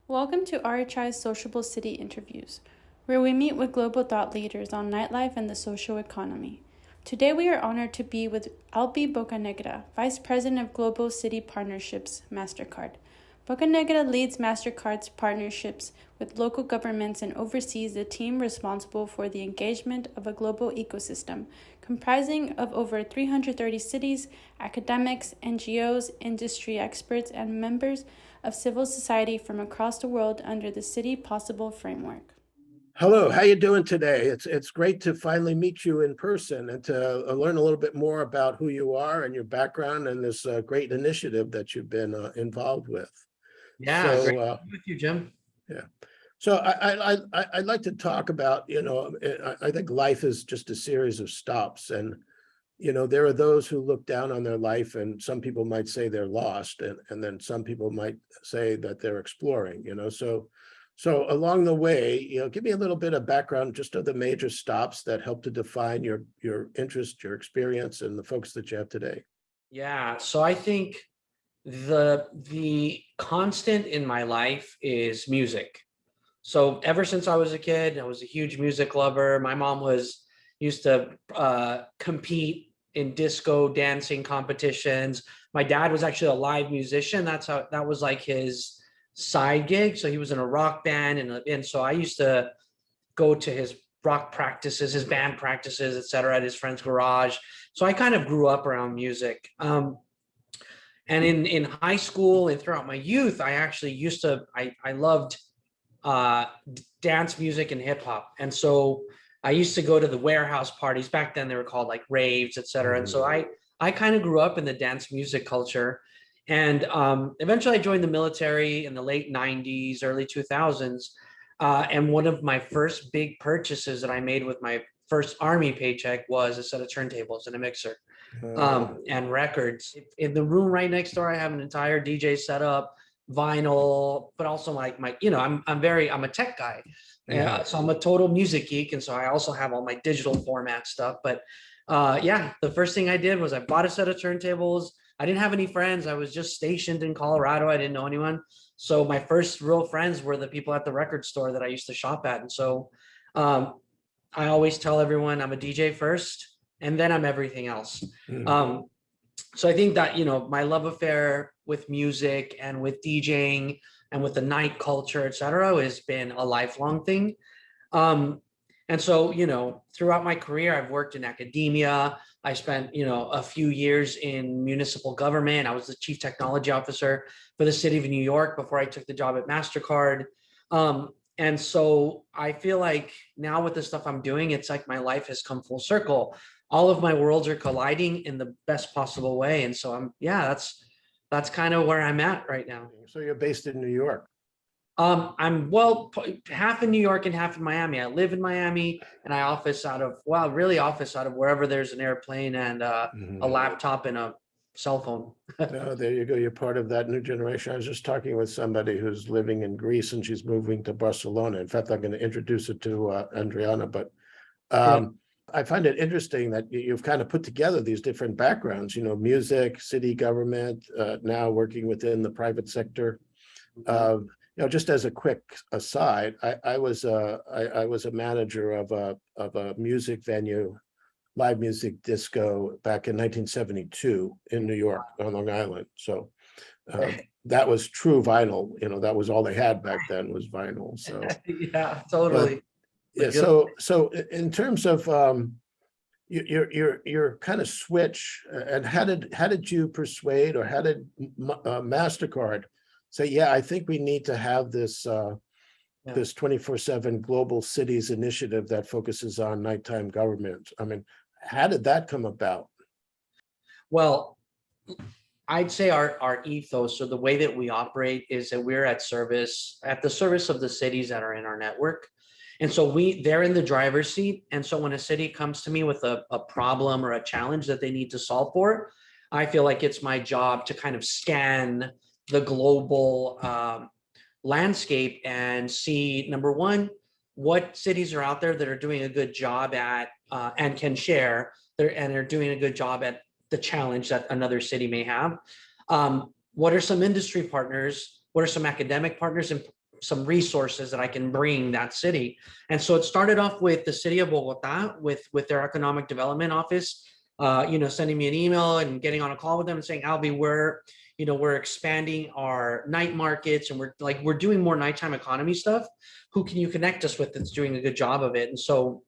Welcome to RHI's Sociable City Interviews, where we meet with global thought leaders on nightlife and the social economy. Today we are honored to be with Alby Bocanegra, Vice President of Global City Partnerships, MasterCard. Bocanegra leads MasterCard's partnerships with local governments and oversees the team responsible for the engagement of a global ecosystem comprising of over 330 cities, academics, NGOs, industry experts, and members of civil society from across the world under the City Possible framework. Hello, how you doing today? It's great to finally meet you in person and to learn a little bit more about who you are and your background and this great initiative that you've been involved with. Yeah, great to be with you, Jim. Yeah. So I'd like to talk about, I think life is just a series of stops, and there are those who look down on their life, and some people might say they're lost, and then some people might say that they're exploring. So along the way, give me a little bit of background just of the major stops that help to define your interest, your experience, and the focus that you have today. Yeah, so I think the constant in my life is music. So ever since I was a kid, I was a huge music lover. My mom used to compete in disco dancing competitions. My dad was actually a live musician. That was like his side gig. So he was in a rock band, and so I used to go to his rock practices, his band practices, et cetera, at his friend's garage. So I kind of grew up around music. And in high school and throughout my youth, I actually I loved dance music and hip hop. And so I used to go to the warehouse parties. Back then they were called like raves, et cetera. And so I kind of grew up in the dance music culture. And eventually I joined the military in the late 90s, early 2000s. And one of my first big purchases that I made with my first Army paycheck was a set of turntables and a mixer and records. In the room right next door, I have an entire DJ setup, vinyl, but also I'm a tech guy. So I'm a total music geek. And so I also have all my digital format stuff. But the first thing I did was I bought a set of turntables. I didn't have any friends. I was just stationed in Colorado. I didn't know anyone. So my first real friends were the people at the record store that I used to shop at. And so I always tell everyone I'm a DJ first, and then I'm everything else. So I think that, my love affair with music and with DJing and with the night culture, et cetera, has been a lifelong thing. And so, throughout my career, I've worked in academia. I spent, a few years in municipal government. I was the chief technology officer for the city of New York before I took the job at MasterCard. And so I feel like now with the stuff I'm doing, it's like my life has come full circle. All of my worlds are colliding in the best possible way. And so that's kind of where I'm at right now. So you're based in New York. I'm half in New York and half in Miami. I live in Miami and I office out of wherever there's an airplane and a laptop and a cell phone. Oh, there you go. You're part of that new generation. I was just talking with somebody who's living in Greece and she's moving to Barcelona. In fact, I'm going to introduce her to Adriana, but I find it interesting that you've kind of put together these different backgrounds, music, city government, now working within the private sector. Just as a quick aside, I was a manager of a music venue, live music disco, back in 1972 in New York on Long Island. So that was true vinyl. That was all they had back then was vinyl. So yeah, totally. Yeah. So in terms of your kind of switch, and how did you persuade, or how did MasterCard say, yeah, I think we need to have this this 24/7 global cities initiative that focuses on nighttime government? I mean, how did that come about? Well, I'd say our ethos, or the way that we operate, is that we're at the service of the cities that are in our network. And so they're in the driver's seat. And so when a city comes to me with a problem or a challenge that they need to solve for, I feel like it's my job to kind of scan the global landscape and see, number one, what cities are out there that are doing a good job at and can share, and they're doing a good job at the challenge that another city may have. What are some industry partners? What are some academic partners? And some resources that I can bring that city. And so it started off with the city of Bogota with their economic development office, sending me an email and getting on a call with them and saying, Alby, we're expanding our night markets and we're doing more nighttime economy stuff. Who can you connect us with that's doing a good job of it? And so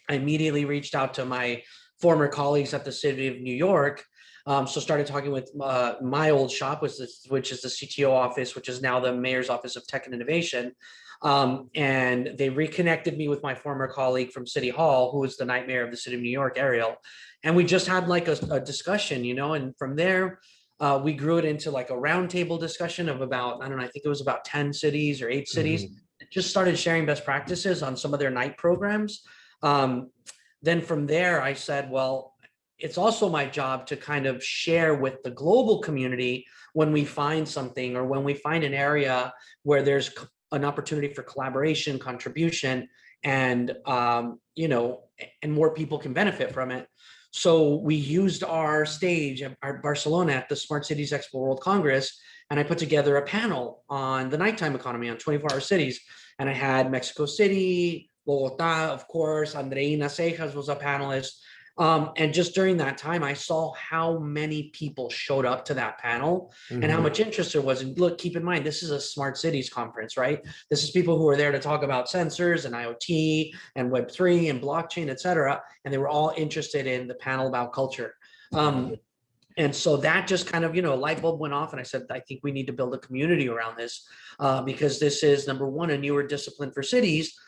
I immediately reached out to my former colleagues at the city of New York. So started talking with my old shop, which is the CTO office, which is now the mayor's office of tech and innovation. And they reconnected me with my former colleague from City Hall, who was the night mayor of the city of New York, Ariel. And we just had like a discussion, and from there, we grew it into like a roundtable discussion of about, I don't know, I think it was about 10 cities or 8 cities. Just started sharing best practices on some of their night programs. Then from there, I said, well, it's also my job to kind of share with the global community when we find something or when we find an area where there's an opportunity for collaboration, contribution, and and more people can benefit from it. So we used our stage at Barcelona at the Smart Cities Expo World Congress, and I put together a panel on the nighttime economy on 24-hour cities. And I had Mexico City, Bogota, of course, Andreina Cejas was a panelist. And just during that time, I saw how many people showed up to that panel and how much interest there was. And look, keep in mind, this is a smart cities conference, right? This is people who are there to talk about sensors and IoT and Web3 and blockchain, et cetera. And they were all interested in the panel about culture. And so that just kind of, a light bulb went off. And I said, I think we need to build a community around this because this is, number one, a newer discipline for cities.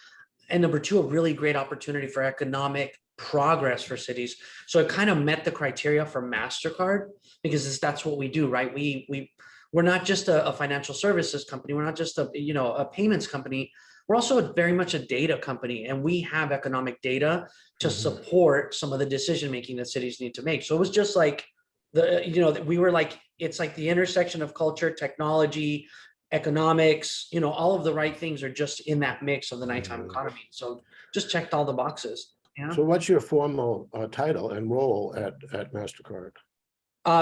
And number two, a really great opportunity for economic progress for cities. So it kind of met the criteria for MasterCard because that's what we do, right? We're not just a financial services company. We're not just a payments company. We're also very much a data company, and we have economic data to support some of the decision making that cities need to make. So it was just like we were like, it's like the intersection of culture, technology, economics, all of the right things are just in that mix of the nighttime economy. So just checked all the boxes. So what's your formal title and role at MasterCard?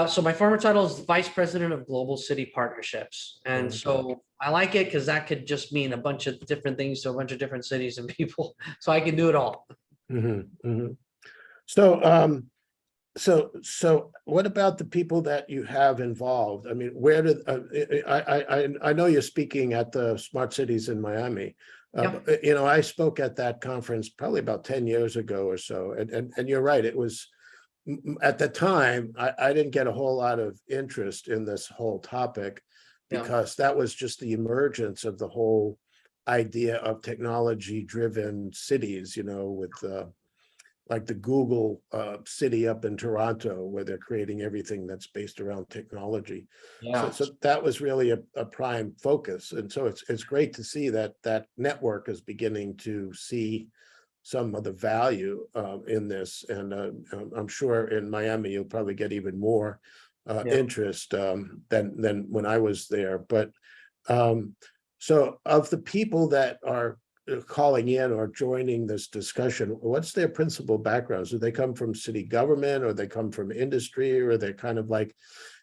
So my former title is Vice President of Global City Partnerships. And so I like it because that could just mean a bunch of different things to a bunch of different cities and people. So I can do it all. So what about the people that you have involved? I mean, where did I know you're speaking at the Smart Cities in Miami. I spoke at that conference probably about 10 years ago or so, and you're right. It was at the time I didn't get a whole lot of interest in this whole topic because that was just the emergence of the whole idea of technology-driven cities. With like the Google city up in Toronto, where they're creating everything that's based around technology. So that was really a prime focus. And so it's great to see that network is beginning to see some of the value in this. And I'm sure in Miami, you'll probably get even more interest than when I was there. But so of the people that are calling in or joining this discussion, what's their principal backgrounds? Do they come from city government, or they come from industry, or they're kind of like,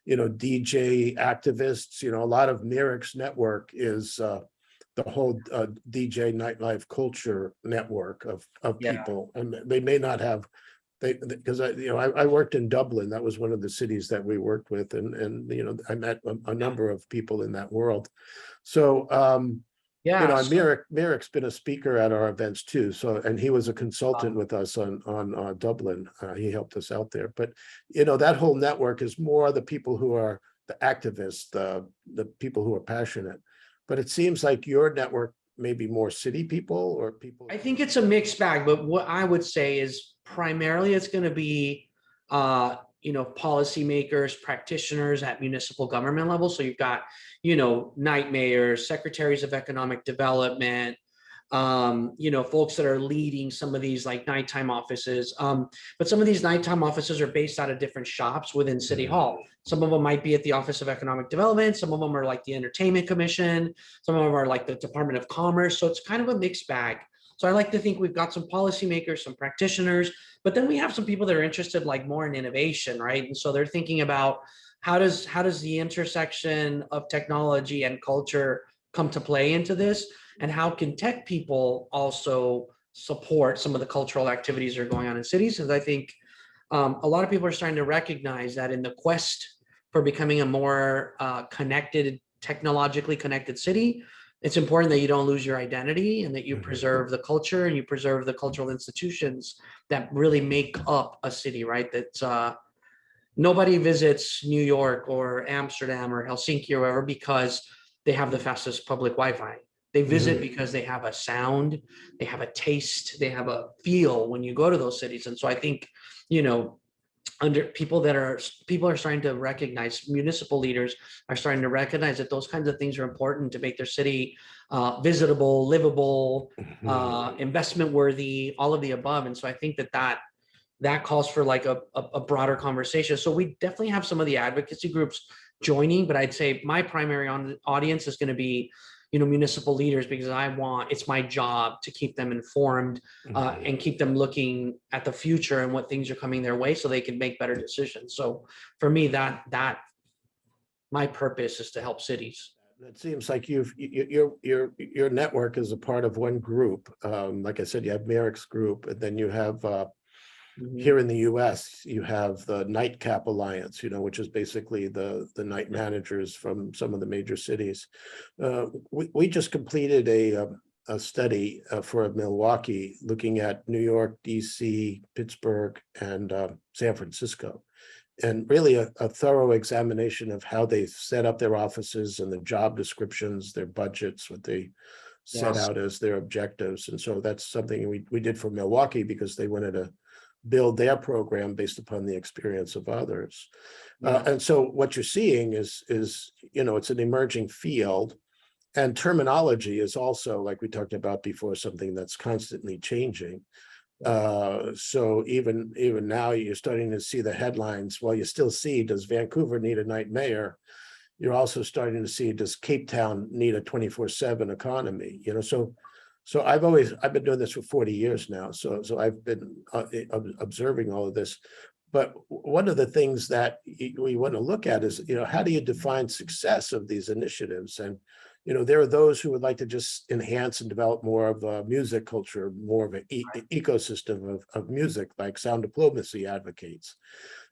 DJ activists? A lot of Miric's network is the whole DJ nightlife culture network of people, and they may not have because I worked in Dublin. That was one of the cities that we worked with, and I met a number of people in that world. So Miric's been a speaker at our events too. So, and he was a consultant with us on Dublin. He helped us out there. But that whole network is more the people who are the activists, the people who are passionate. But it seems like your network may be more city people or people. I think it's a mixed bag. But what I would say is primarily it's going to be policymakers, practitioners at municipal government level. So you've got, night mayors, secretaries of economic development, folks that are leading some of these like nighttime offices. But some of these nighttime offices are based out of different shops within City Hall. Some of them might be at the Office of Economic Development. Some of them are like the Entertainment Commission. Some of them are like the Department of Commerce. So it's kind of a mixed bag. So I like to think we've got some policymakers, some practitioners, but then we have some people that are interested like more in innovation, right? And so they're thinking about how does the intersection of technology and culture come to play into this, and how can tech people also support some of the cultural activities that are going on in cities? Because I think a lot of people are starting to recognize that in the quest for becoming a more connected, technologically connected city, it's important that you don't lose your identity and that you preserve the culture and you preserve the cultural institutions that really make up a city, right? That nobody visits New York or Amsterdam or Helsinki or wherever because they have the fastest public Wi-Fi. They visit because they have a sound, they have a taste, they have a feel when you go to those cities. And so I think, you know, people are starting to recognize, municipal leaders are starting to recognize that those kinds of things are important to make their city visitable, livable, investment worthy, all of the above. And so I think that calls for like a broader conversation. So we definitely have some of the advocacy groups joining, but I'd say my primary audience is going to be, you know, municipal leaders, because it's my job to keep them informed and keep them looking at the future and what things are coming their way so they can make better decisions. So for me, that my purpose is to help cities. It seems like your network is a part of one group. Like I said, you have Merrick's group, and then you have here in the US, you have the Nightcap Alliance, you know, which is basically the night managers from some of the major cities. We just completed a study for Milwaukee looking at New York, DC, Pittsburgh, and San Francisco. And really a thorough examination of how they set up their offices and the job descriptions, their budgets, what they set out as their objectives. And so that's something we did for Milwaukee because they wanted to build their program based upon the experience of others. And so what you're seeing is, you know, it's an emerging field, and terminology is also, like we talked about before, something that's constantly changing. So even now you're starting to see the headlines. Well, you still see, does Vancouver need a night mayor? You're also starting to see, does Cape Town need a 24/7 economy? You know, so I've been doing this for 40 years now. So I've been observing all of this. But one of the things that we want to look at is, you know, how do you define success of these initiatives? And, you know, there are those who would like to just enhance and develop more of a music culture, more of an ecosystem of music, like sound diplomacy advocates.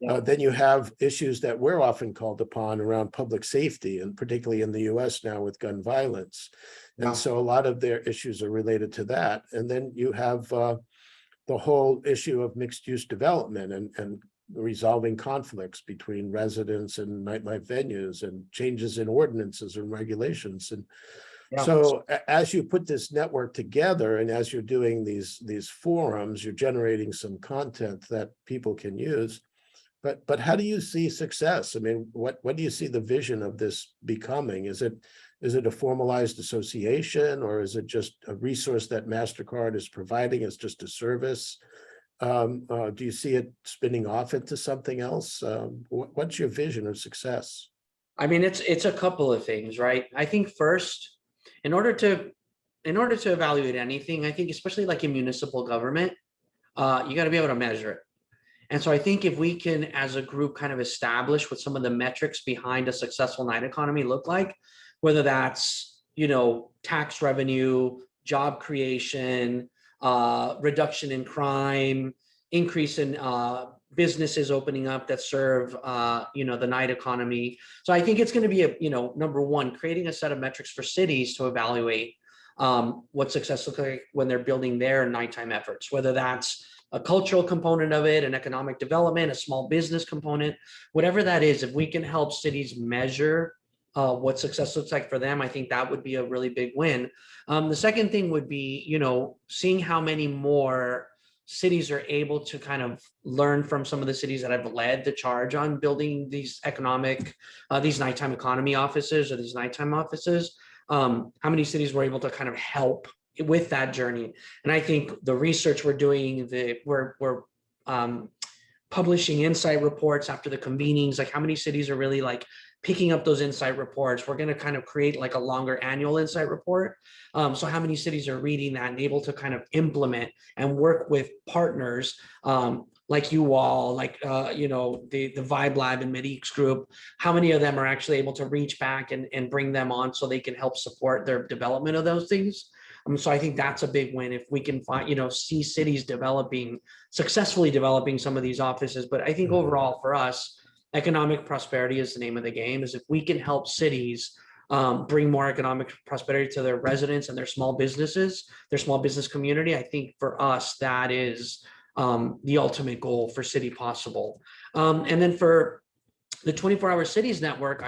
Then you have issues that we're often called upon around public safety, and particularly in the US now with gun violence. And so a lot of their issues are related to that. And then you have the whole issue of mixed use development and resolving conflicts between residents and nightlife venues and changes in ordinances and regulations. And so as you put this network together and as you're doing these forums, you're generating some content that people can use. But how do you see success? I mean, what do you see the vision of this becoming? Is it a formalized association, or is it just a resource that MasterCard is providing as just a service? Do you see it spinning off into something else? What's your vision of success? I mean, it's a couple of things, right? I think first, in order to evaluate anything, I think especially like in municipal government, you got to be able to measure it. And so I think if we can, as a group, kind of establish what some of the metrics behind a successful night economy look like, whether that's, you know, tax revenue, job creation, reduction in crime, increase in businesses opening up that serve, you know, the night economy. So I think it's going to be you know, number one, creating a set of metrics for cities to evaluate what success looks like when they're building their nighttime efforts, whether that's a cultural component of it, an economic development, a small business component, whatever that is. If we can help cities measure what success looks like for them, I think that would be a really big win. The second thing would be, you know, seeing how many more cities are able to kind of learn from some of the cities that have led the charge on building these these nighttime economy offices or these nighttime offices. How many cities were able to kind of help with that journey? And I think the research we're doing, we're publishing insight reports after the convenings, like how many cities are really like picking up those insight reports. We're going to kind of create like a longer annual insight report. So how many cities are reading that and able to kind of implement and work with partners like you all, like the Vibe Lab and MedEx group, how many of them are actually able to reach back and bring them on so they can help support their development of those things? So I think that's a big win if we can find, see cities successfully developing some of these offices. But I think overall for us, economic prosperity is the name of the game. Is if we can help cities bring more economic prosperity to their residents and their small businesses, their small business community, I think for us, that is the ultimate goal for City Possible. And then for the 24-hour cities network,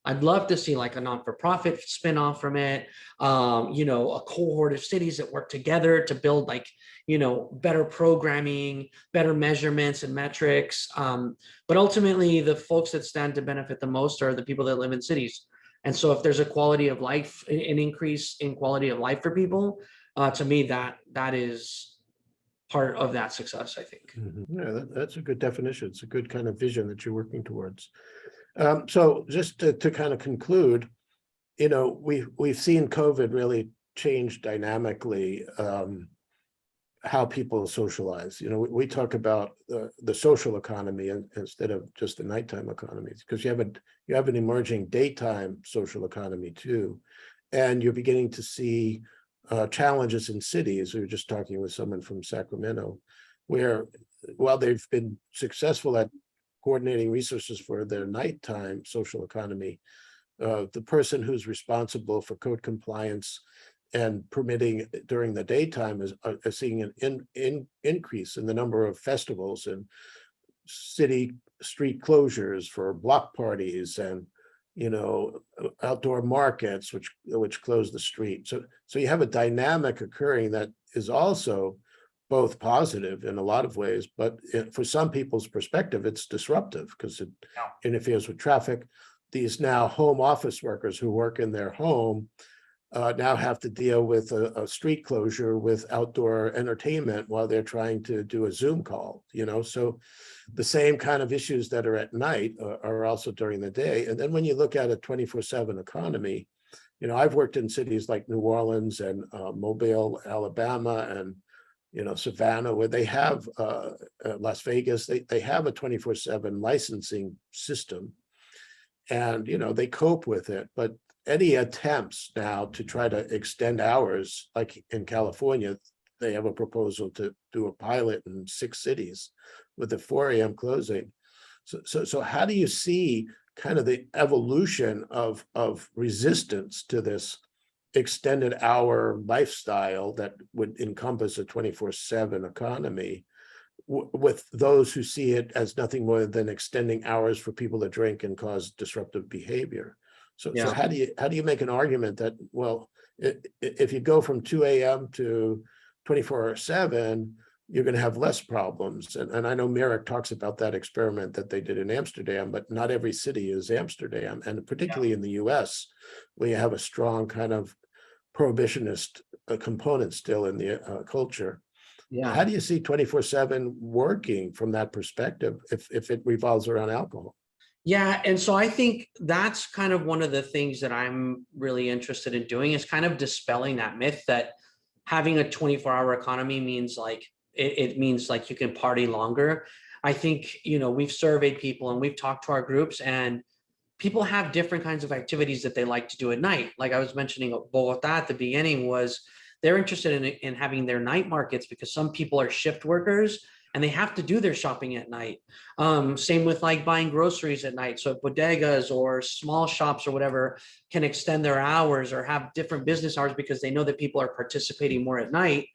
I'd love to see like a non-for-profit spinoff from it, a cohort of cities that work together to build like, better programming, better measurements and metrics. But ultimately, the folks that stand to benefit the most are the people that live in cities. And so if there's a quality of life, an increase in quality of life for people, to me, that is part of that success, I think. Yeah, that's a good definition. It's a good kind of vision that you're working towards. So just to kind of conclude, we've seen COVID really change dynamically how people socialize. We talk about the social economy instead of just the nighttime economy, because you have an emerging daytime social economy too, and you're beginning to see challenges in cities. We were just talking with someone from Sacramento, where while they've been successful at coordinating resources for their nighttime social economy, the person who's responsible for code compliance and permitting during the daytime is seeing an increase in the number of festivals and city street closures for block parties and outdoor markets which close the street. So you have a dynamic occurring that is also both positive in a lot of ways, but for some people's perspective, it's disruptive because it interferes with traffic. These now home office workers who work in their home now have to deal with a street closure with outdoor entertainment while they're trying to do a Zoom call, so the same kind of issues that are at night are also during the day. And then when you look at a 24/7 economy, I've worked in cities like New Orleans and Mobile, Alabama, and Savannah, where they have Las Vegas, they have a 24/7 licensing system, and they cope with it. But any attempts now to try to extend hours, like in California, they have a proposal to do a pilot in 6 cities with a 4 a.m. closing. So how do you see kind of the evolution of resistance to this extended hour lifestyle that would encompass a 24/7 economy with those who see it as nothing more than extending hours for people to drink and cause disruptive behavior? So how do you make an argument that, well, if you go from 2 a.m. to 24/7, you're going to have less problems? And I know Merrick talks about that experiment that they did in Amsterdam, but not every city is Amsterdam. And particularly in the US, where you have a strong kind of prohibitionist component still in the culture. Yeah. How do you see 24/7 working from that perspective if it revolves around alcohol? Yeah. And so I think that's kind of one of the things that I'm really interested in doing, is kind of dispelling that myth that having a 24-hour economy means like, it means like you can party longer. I think, we've surveyed people and we've talked to our groups, and people have different kinds of activities that they like to do at night. Like I was mentioning Bogota at the beginning, was they're interested in having their night markets because some people are shift workers and they have to do their shopping at night. Same with like buying groceries at night. So bodegas or small shops or whatever can extend their hours or have different business hours because they know that people are participating more at night.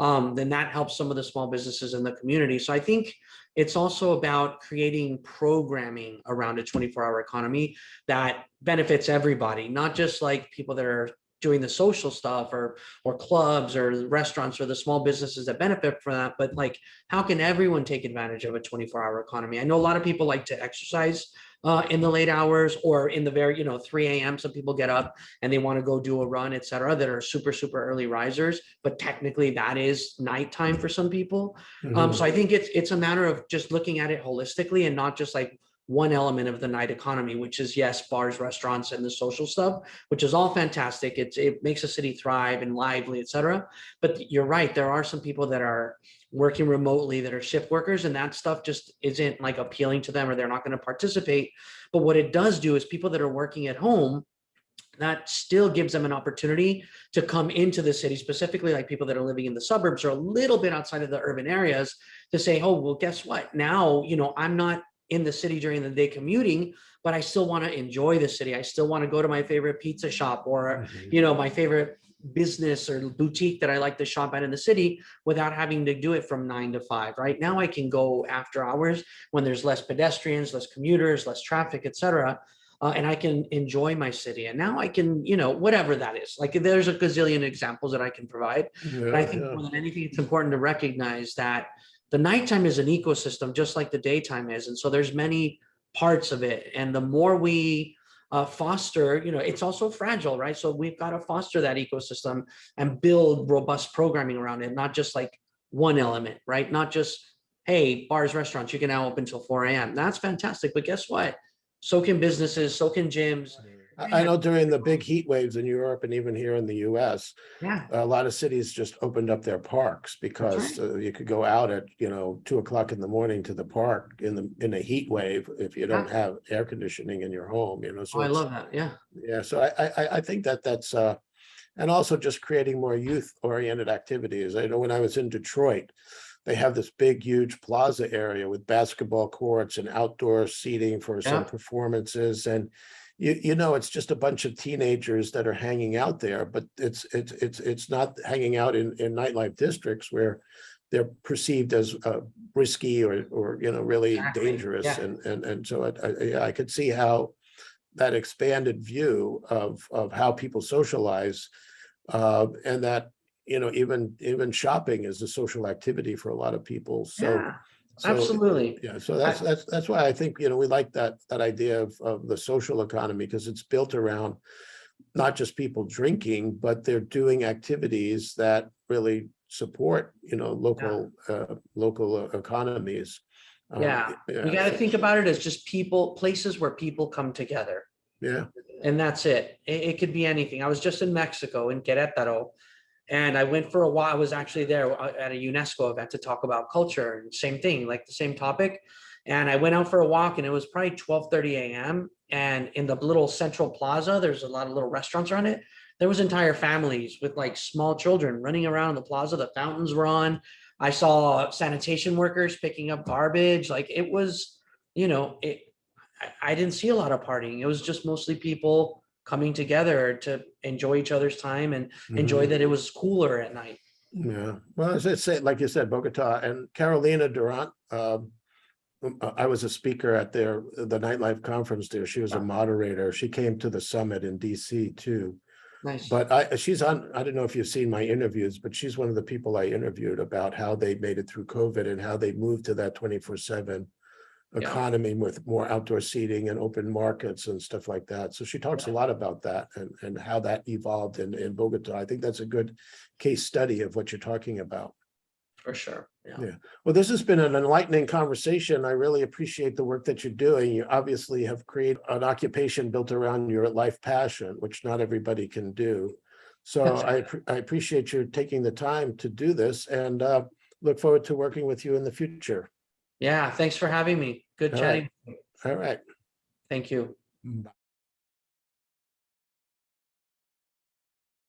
Then that helps some of the small businesses in the community. So I think it's also about creating programming around a 24-hour economy that benefits everybody, not just like people that are doing the social stuff or clubs or the restaurants or the small businesses that benefit from that, but like, how can everyone take advantage of a 24-hour economy? I know a lot of people like to exercise in the late hours or in the very, 3 a.m. Some people get up and they want to go do a run, et cetera, that are super, super early risers, but technically that is nighttime for some people. So I think it's a matter of just looking at it holistically and not just like one element of the night economy, which is, yes, bars, restaurants, and the social stuff, which is all fantastic. It makes a city thrive and lively, et cetera. But you're right, there are some people that are working remotely that are shift workers, and that stuff just isn't like appealing to them, or they're not going to participate. But what it does do is people that are working at home, that still gives them an opportunity to come into the city, specifically like people that are living in the suburbs or a little bit outside of the urban areas, to say, oh, well, guess what? Now, I'm not in the city during the day commuting, but I still want to enjoy the city. I still want to go to my favorite pizza shop, or, my favorite business or boutique that I like to shop at in the city, without having to do it from 9 to 5. Right now I can go after hours when there's less pedestrians, less commuters, less traffic, et cetera. And I can enjoy my city. And now I can, whatever that is. Like, there's a gazillion examples that I can provide. But I think more than anything, it's important to recognize that the nighttime is an ecosystem, just like the daytime is. And so there's many parts of it. And the more we foster, it's also fragile, right? So we've got to foster that ecosystem and build robust programming around it, not just like one element, right? Not just, hey, bars, restaurants, you can now open till 4 a.m. That's fantastic. But guess what? So can businesses, so can gyms. I know during the big heat waves in Europe and even here in the US, Yeah, a lot of cities just opened up their parks because you could go out at 2 o'clock in the morning to the park in a heat wave if you don't have air conditioning in your home. So I love that. Yeah, so I think that's and also just creating more youth oriented activities. I know when I was in Detroit, they have this big, huge plaza area with basketball courts and outdoor seating for some performances. And it's just a bunch of teenagers that are hanging out there, but it's not hanging out in nightlife districts where they're perceived as risky or really dangerous. And so I could see how that expanded view of how people socialize, and that even shopping is a social activity for a lot of people. So absolutely. yeah, so that's why I think we like that idea of the social economy, because it's built around not just people drinking, but they're doing activities that really support local economies. We got to think about it as just places where people come together. Yeah. And that's it. It could be anything. I was just in Mexico, in Querétaro, and I went for a while. I was actually there at a UNESCO event to talk about culture, and same thing, like the same topic. And I went out for a walk, and it was probably 12:30 a.m. And in the little central plaza, there's a lot of little restaurants around it. There was entire families with like small children running around the plaza. The fountains were on. I saw sanitation workers picking up garbage. Like, it was, I didn't see a lot of partying. It was just mostly people coming together to enjoy each other's time and enjoy that it was cooler at night. Yeah. Well, as I say, like you said, Bogota and Carolina Durant, I was a speaker at the nightlife conference there. She was a moderator. She came to the summit in DC too. Nice. But she's on, I don't know if you've seen my interviews, but she's one of the people I interviewed about how they made it through COVID and how they moved to that 24/7 economy with more outdoor seating and open markets and stuff like that. So she talks a lot about that and how that evolved in Bogota. I think that's a good case study of what you're talking about. For sure. Yeah. Well, this has been an enlightening conversation. I really appreciate the work that you're doing. You obviously have created an occupation built around your life passion, which not everybody can do. So I appreciate you taking the time to do this, and look forward to working with you in the future. Yeah. Thanks for having me. Good chatting. All right. Thank you. Bye.